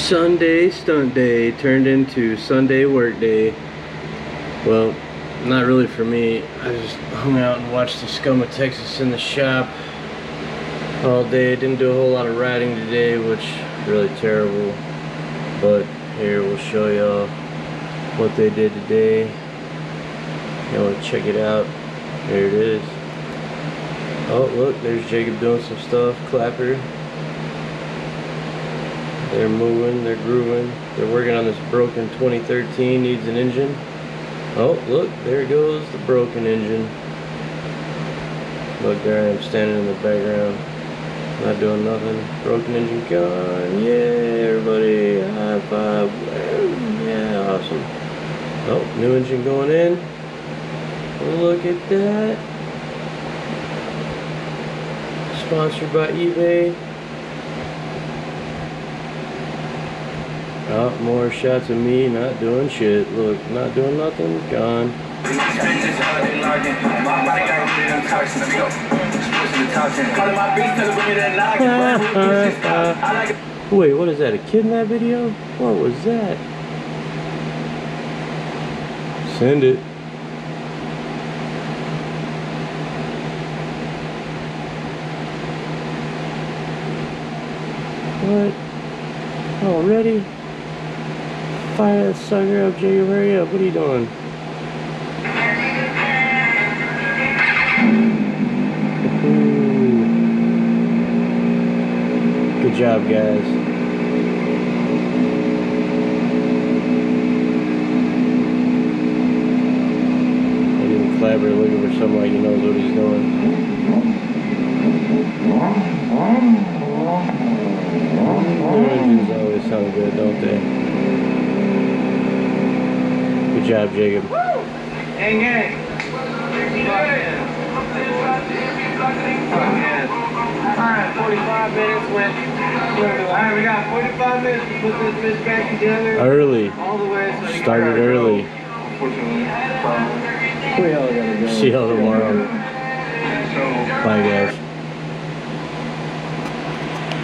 Sunday stunt day turned into Sunday work day. Well, not really for me. I just hung out and watched the scum of Texas in the shop all day. Didn't do a whole lot of riding today, which is really terrible. But here, we'll show y'all what they did today. You want to check it out? There it is. Oh, look, there's Jacob doing some stuff. Clapper. They're moving, they're grooving. They're working on this broken 2013, needs an engine. Oh, look, there goes the broken engine. Look, there I am standing in the background. Not doing nothing. Broken engine gone. Yeah, everybody. High five. Yeah, awesome. Oh, new engine going in. Look at that. Sponsored by eBay. Oh, more shots of me not doing shit. Look, not doing nothing. Gone. Wait, what is that? A kid in that video? What was that? Send it. What? Already? Fire that sucker up, Jacob. Hurry up. What are you doing? Good job, guys. Even Clapper looking for somebody who knows what he's doing. Their engines always sound good, don't they? Good job, Jacob. Gang, gang. Alright, 45 minutes went. Alright, we got 45 minutes to put this bitch back together. Early. All the way. So started early. Unfortunately. See y'all tomorrow. Bye, guys.